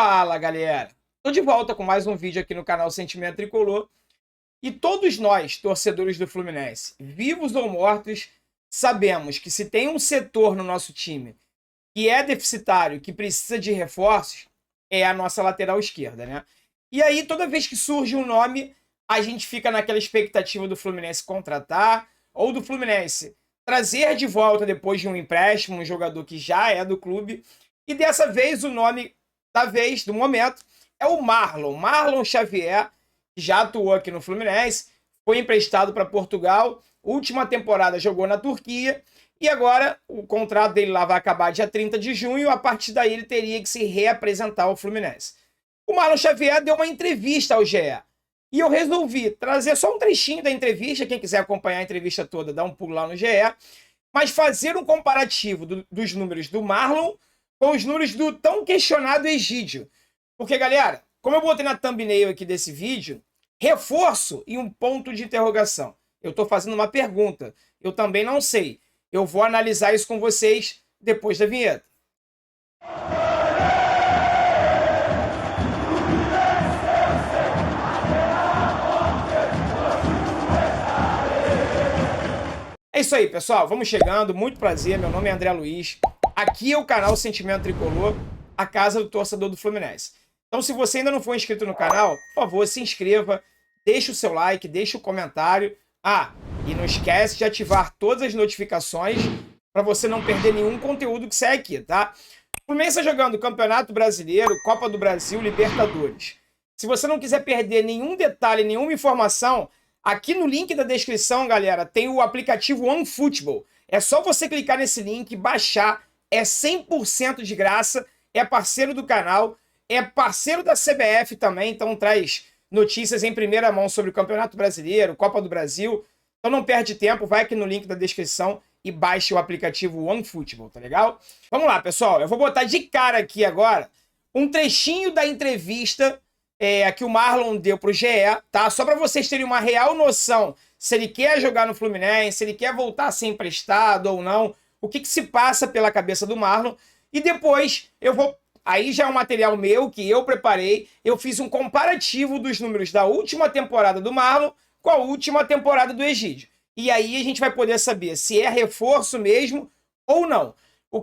Fala, galera! Tô de volta com mais um vídeo aqui no canal Sentimento Tricolor. E todos nós, torcedores do Fluminense, vivos ou mortos, sabemos que se tem um setor no nosso time que é deficitário, que precisa de reforços, é a nossa lateral esquerda, né? E aí, toda vez que surge um nome, a gente fica naquela expectativa do Fluminense contratar, ou do Fluminense trazer de volta depois de um empréstimo, um jogador que já é do clube. E dessa vez, o nome da vez, do momento, é o Marlon Xavier, que já atuou aqui no Fluminense, foi emprestado para Portugal, última temporada jogou na Turquia, e agora o contrato dele lá vai acabar dia 30 de junho, a partir daí ele teria que se reapresentar ao Fluminense. O Marlon Xavier deu uma entrevista ao GE, e eu resolvi trazer só um trechinho da entrevista, quem quiser acompanhar a entrevista toda, dá um pulo lá no GE, mas fazer um comparativo dos números do Marlon com os números do tão questionado Egídio. Porque, galera, como eu botei na thumbnail aqui desse vídeo, reforço e um ponto de interrogação. Eu estou fazendo uma pergunta. Eu também não sei. Eu vou analisar isso com vocês depois da vinheta. É isso aí, pessoal. Vamos chegando. Muito prazer. Meu nome é André Luiz. Aqui é o canal Sentimento Tricolor, a casa do torcedor do Fluminense. Então, se você ainda não for inscrito no canal, por favor, se inscreva, deixe o seu like, deixe o comentário. E não esquece de ativar todas as notificações para você não perder nenhum conteúdo que sai aqui, tá? O Fluminense está jogando Campeonato Brasileiro, Copa do Brasil, Libertadores. Se você não quiser perder nenhum detalhe, nenhuma informação, aqui no link da descrição, galera, tem o aplicativo OneFootball. É só você clicar nesse link, baixar, é 100% de graça, é parceiro do canal, é parceiro da CBF também, então traz notícias em primeira mão sobre o Campeonato Brasileiro, Copa do Brasil. Então não perde tempo, vai aqui no link da descrição e baixe o aplicativo OneFootball, tá legal? Vamos lá, pessoal, eu vou botar de cara aqui agora um trechinho da entrevista que o Marlon deu pro GE, tá? Só para vocês terem uma real noção se ele quer jogar no Fluminense, se ele quer voltar a ser emprestado ou não, o que se passa pela cabeça do Marlon. E depois eu vou... Aí já é um material meu que eu preparei. Eu fiz um comparativo dos números da última temporada do Marlon com a última temporada do Egídio. E aí a gente vai poder saber se é reforço mesmo ou não.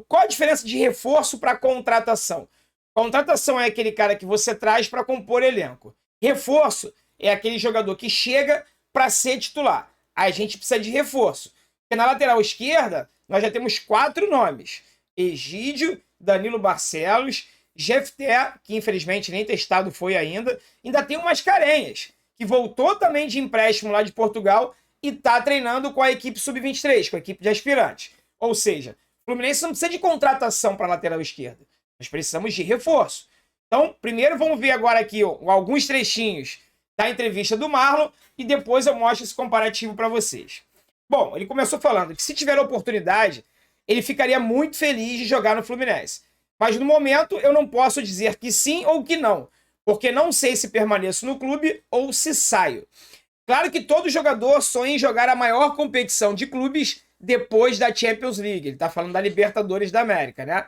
Qual a diferença de reforço para contratação? Contratação é aquele cara que você traz para compor elenco. Reforço é aquele jogador que chega para ser titular. Aí a gente precisa de reforço. Porque na lateral esquerda, nós já temos 4 nomes. Egídio, Danilo Barcelos, Jefté, que infelizmente nem testado foi ainda. Ainda tem o Mascarenhas, que voltou também de empréstimo lá de Portugal e está treinando com a equipe sub-23, com a equipe de aspirantes. Ou seja, o Fluminense não precisa de contratação para a lateral esquerda. Nós precisamos de reforço. Então, primeiro vamos ver agora aqui alguns trechinhos da entrevista do Marlon e depois eu mostro esse comparativo para vocês. Bom, ele começou falando que se tiver oportunidade, ele ficaria muito feliz de jogar no Fluminense. Mas no momento eu não posso dizer que sim ou que não, porque não sei se permaneço no clube ou se saio. Claro que todo jogador sonha em jogar a maior competição de clubes depois da Champions League. Ele está falando da Libertadores da América, né?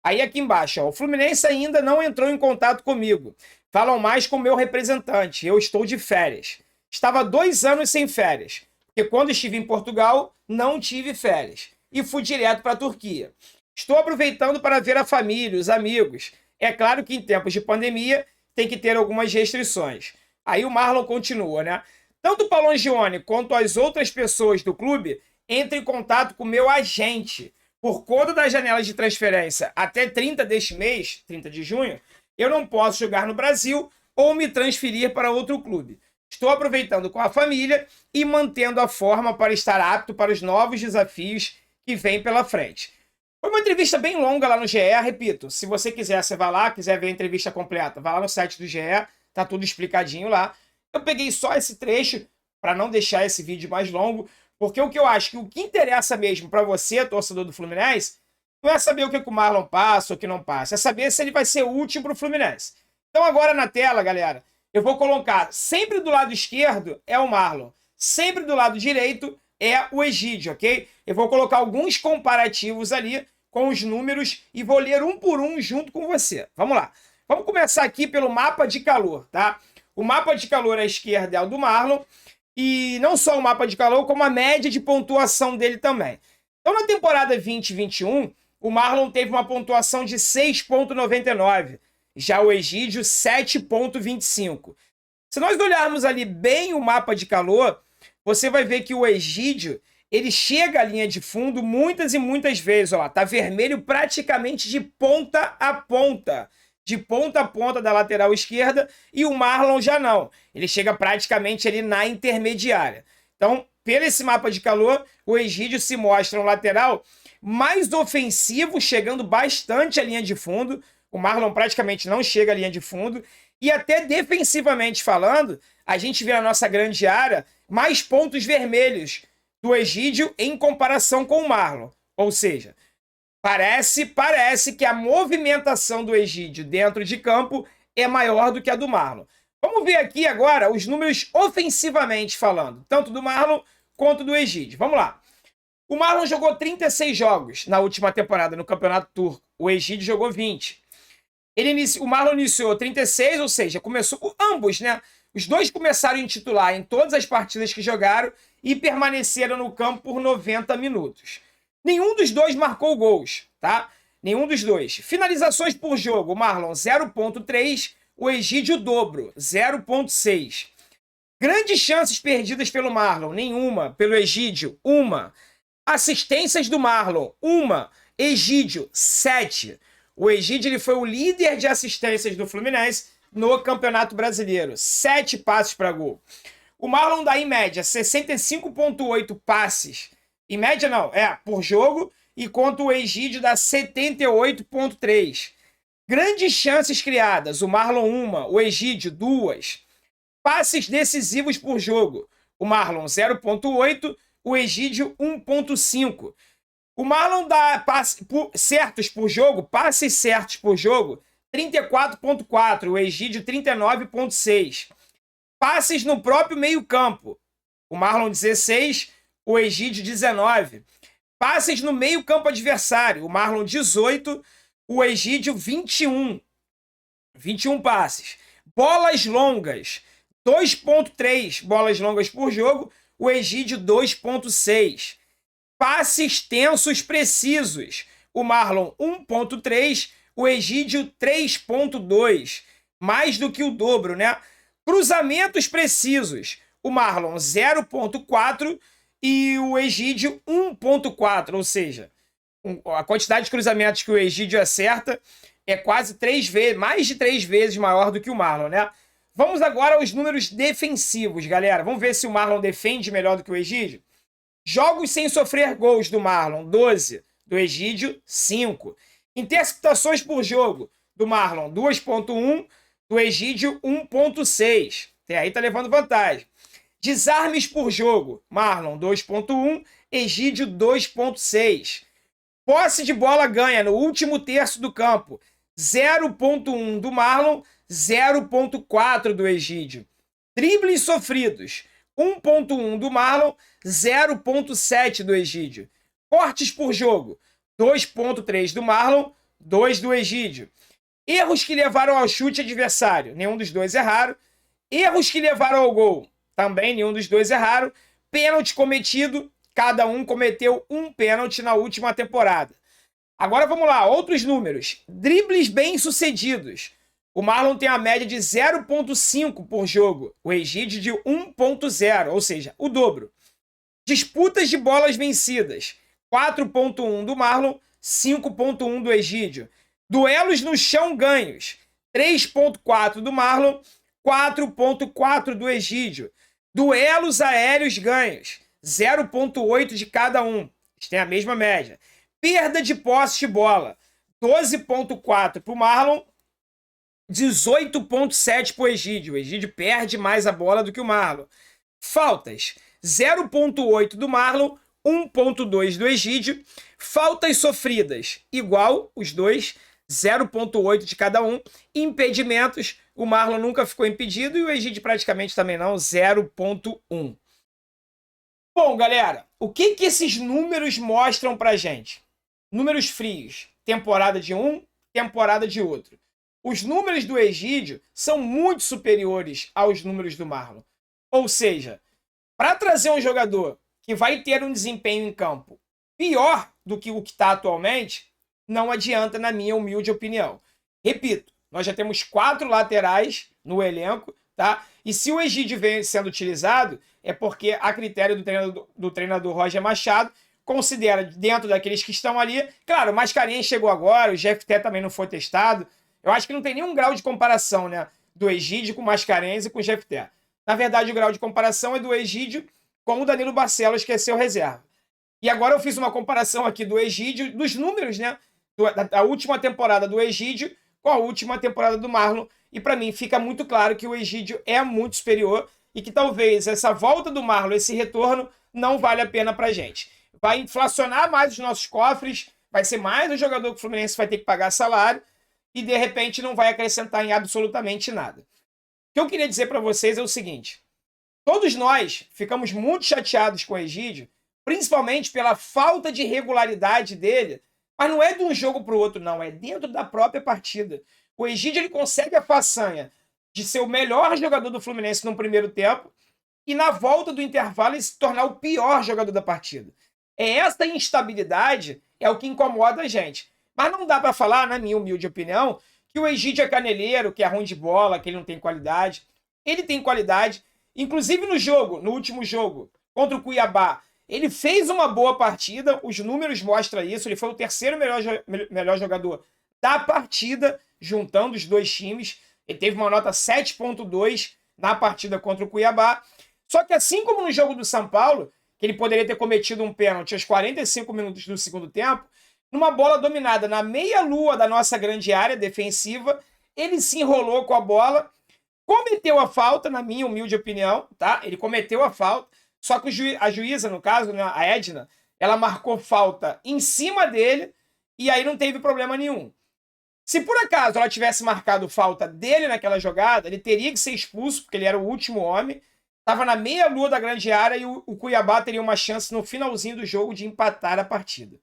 Aí aqui embaixo, o Fluminense ainda não entrou em contato comigo. Falam mais com o meu representante. Eu estou de férias. Estava 2 anos sem férias, porque quando estive em Portugal, não tive férias. E fui direto para a Turquia. Estou aproveitando para ver a família, os amigos. É claro que em tempos de pandemia tem que ter algumas restrições. Aí o Marlon continua, né? Tanto o Palongione quanto as outras pessoas do clube entram em contato com o meu agente. Por conta das janelas de transferência até 30 deste mês, 30 de junho, eu não posso jogar no Brasil ou me transferir para outro clube. Estou aproveitando com a família e mantendo a forma para estar apto para os novos desafios que vêm pela frente. Foi uma entrevista bem longa lá no GE, repito, se você quiser, você vai lá, quiser ver a entrevista completa, vai lá no site do GE, tá tudo explicadinho lá. Eu peguei só esse trecho para não deixar esse vídeo mais longo, porque o que eu acho que o que interessa mesmo para você, torcedor do Fluminense, não é saber o que o Marlon passa ou o que não passa, é saber se ele vai ser útil para o Fluminense. Então agora na tela, galera, eu vou colocar sempre do lado esquerdo é o Marlon, sempre do lado direito é o Egídio, ok? Eu vou colocar alguns comparativos ali com os números e vou ler um por um junto com você. Vamos lá. Vamos começar aqui pelo mapa de calor, tá? O mapa de calor à esquerda é o do Marlon, e não só o mapa de calor, como a média de pontuação dele também. Então, na temporada 2021, o Marlon teve uma pontuação de 6,99, já o Egídio 7,25. Se nós olharmos ali bem o mapa de calor, você vai ver que o Egídio, ele chega à linha de fundo muitas e muitas vezes. Ó lá, tá vermelho praticamente de ponta a ponta. De ponta a ponta da lateral esquerda, e o Marlon já não. Ele chega praticamente ali na intermediária. Então, pelo esse mapa de calor, o Egídio se mostra um lateral mais ofensivo, chegando bastante à linha de fundo. O Marlon praticamente não chega à linha de fundo. E até defensivamente falando, a gente vê na nossa grande área mais pontos vermelhos do Egídio em comparação com o Marlon. Ou seja, parece que a movimentação do Egídio dentro de campo é maior do que a do Marlon. Vamos ver aqui agora os números ofensivamente falando, tanto do Marlon quanto do Egídio. Vamos lá. O Marlon jogou 36 jogos na última temporada no Campeonato Turco. O Egídio jogou 20. O Marlon iniciou 36, ou seja, começou ambos, né? Os dois começaram em titular em todas as partidas que jogaram e permaneceram no campo por 90 minutos. Nenhum dos dois marcou gols, tá? Nenhum dos dois. Finalizações por jogo, o Marlon 0,3, o Egídio o dobro, 0,6. Grandes chances perdidas pelo Marlon, nenhuma. Pelo Egídio, uma. Assistências do Marlon, uma. Egídio, 7. O Egídio ele foi o líder de assistências do Fluminense no Campeonato Brasileiro. 7 passes para gol. O Marlon dá, em média, 65,8 passes. Em média, não, por jogo. Enquanto o Egídio dá 78,3. Grandes chances criadas. O Marlon, uma. O Egídio, 2. Passes decisivos por jogo. O Marlon, 0,8. O Egídio, 1,5. O Marlon dá passes certos por jogo, 34,4. O Egídio, 39,6. Passes no próprio meio-campo. O Marlon, 16. O Egídio, 19. Passes no meio-campo adversário. O Marlon, 18. O Egídio, 21. 21 passes. Bolas longas. 2,3 bolas longas por jogo. O Egídio, 2,6. Passes tensos precisos. O Marlon, 1,3. O Egídio, 3,2. Mais do que o dobro, né? Cruzamentos precisos. O Marlon, 0,4. E o Egídio, 1,4. Ou seja, a quantidade de cruzamentos que o Egídio acerta é quase 3 vezes, mais de 3 vezes maior do que o Marlon, né? Vamos agora aos números defensivos, galera. Vamos ver se o Marlon defende melhor do que o Egídio. Jogos sem sofrer gols do Marlon, 12. Do Egídio, 5. Interceptações por jogo do Marlon, 2,1. Do Egídio, 1,6. Até aí tá levando vantagem. Desarmes por jogo, Marlon, 2,1. Egídio, 2,6. Posse de bola ganha no último terço do campo, 0,1 do Marlon, 0,4 do Egídio. Dribles sofridos, 1,1 do Marlon, 0,7 do Egídio. Cortes por jogo, 2,3 do Marlon, 2 do Egídio. Erros que levaram ao chute adversário, nenhum dos dois erraram. Erros que levaram ao gol, também nenhum dos dois erraram. Pênalti cometido, cada um cometeu um pênalti na última temporada. Agora vamos lá, outros números. Dribles bem-sucedidos. O Marlon tem a média de 0,5 por jogo. O Egídio de 1,0, ou seja, o dobro. Disputas de bolas vencidas. 4,1 do Marlon, 5,1 do Egídio. Duelos no chão ganhos. 3,4 do Marlon, 4,4 do Egídio. Duelos aéreos ganhos. 0,8 de cada um. Eles têm a mesma média. Perda de posse de bola. 12,4 para o Marlon, 18,7 para o Egídio. O Egídio perde mais a bola do que o Marlon. Faltas. 0,8 do Marlon, 1,2 do Egídio. Faltas sofridas. Igual os dois. 0,8 de cada um. Impedimentos. O Marlon nunca ficou impedido e o Egídio praticamente também não. 0,1. Bom, galera, o que esses números mostram pra gente? Números frios. Temporada de um, temporada de outro. os números do Egídio são muito superiores aos números do Marlon. Ou seja, para trazer um jogador que vai ter um desempenho em campo pior do que o que está atualmente, não adianta, na minha humilde opinião. Repito, nós já temos 4 laterais no elenco, tá? E se o Egídio vem sendo utilizado, é porque, a critério do treinador Roger Machado, considera dentro daqueles que estão ali. Claro, o Mascarenhas chegou agora, o GFT também não foi testado. Eu acho que não tem nenhum grau de comparação, né, do Egídio com o Mascarenhas e com o GFT. Na verdade, o grau de comparação é do Egídio com o Danilo Barcelos, que é seu reserva. E agora eu fiz uma comparação aqui do Egídio, dos números, né, da última temporada do Egídio com a última temporada do Marlon. E para mim fica muito claro que o Egídio é muito superior e que talvez essa volta do Marlon, esse retorno, não vale a pena pra gente. Vai inflacionar mais os nossos cofres, vai ser mais um jogador que o Fluminense vai ter que pagar salário e de repente não vai acrescentar em absolutamente nada. O que eu queria dizer para vocês é o seguinte: todos nós ficamos muito chateados com o Egídio, principalmente pela falta de regularidade dele, mas não é de um jogo para o outro, não, é dentro da própria partida. O Egídio ele consegue a façanha de ser o melhor jogador do Fluminense no primeiro tempo e na volta do intervalo ele se tornar o pior jogador da partida. Essa instabilidade é o que incomoda a gente. Mas não dá para falar, na minha humilde opinião, que o Egídio é caneleiro, que é ruim de bola, que ele não tem qualidade. Ele tem qualidade. Inclusive no último jogo, contra o Cuiabá, ele fez uma boa partida, os números mostram isso, ele foi o terceiro melhor jogador da partida, juntando os dois times. Ele teve uma nota 7.2 na partida contra o Cuiabá. Só que assim como no jogo do São Paulo, que ele poderia ter cometido um pênalti aos 45 minutos do segundo tempo, numa bola dominada na meia-lua da nossa grande área defensiva, ele se enrolou com a bola, cometeu a falta, na minha humilde opinião, tá? Ele cometeu a falta, só que a juíza, no caso, né, a Edna, ela marcou falta em cima dele e aí não teve problema nenhum. Se por acaso ela tivesse marcado falta dele naquela jogada, ele teria que ser expulso, porque ele era o último homem, estava na meia-lua da grande área e o Cuiabá teria uma chance no finalzinho do jogo de empatar a partida.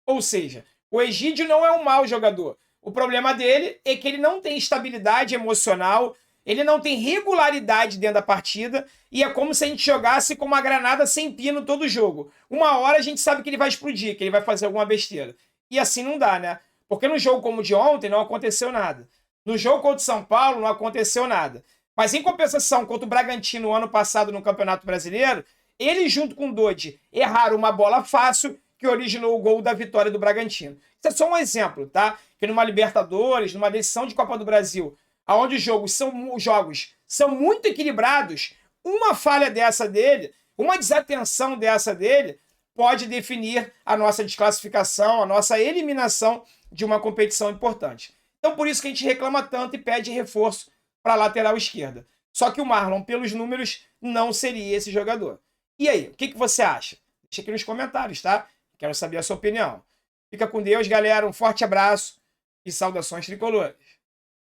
Ou seja, o Egídio não é um mau jogador. O problema dele é que ele não tem estabilidade emocional, ele não tem regularidade dentro da partida e é como se a gente jogasse com uma granada sem pino todo jogo. Uma hora a gente sabe que ele vai explodir, que ele vai fazer alguma besteira. E assim não dá, né? Porque no jogo como o de ontem não aconteceu nada. No jogo contra o São Paulo não aconteceu nada. Mas em compensação, contra o Bragantino ano passado no Campeonato Brasileiro, ele junto com o Dodi erraram uma bola fácil que originou o gol da vitória do Bragantino. Isso é só um exemplo, tá? Que numa Libertadores, numa decisão de Copa do Brasil, onde os jogos são muito equilibrados, uma falha dessa dele, uma desatenção dessa dele, pode definir a nossa desclassificação, a nossa eliminação de uma competição importante. Então por isso que a gente reclama tanto e pede reforço para a lateral esquerda. Só que o Marlon, pelos números, não seria esse jogador. E aí, o que você acha? Deixa aqui nos comentários, tá? Quero saber a sua opinião. Fica com Deus, galera. Um forte abraço e saudações tricolores.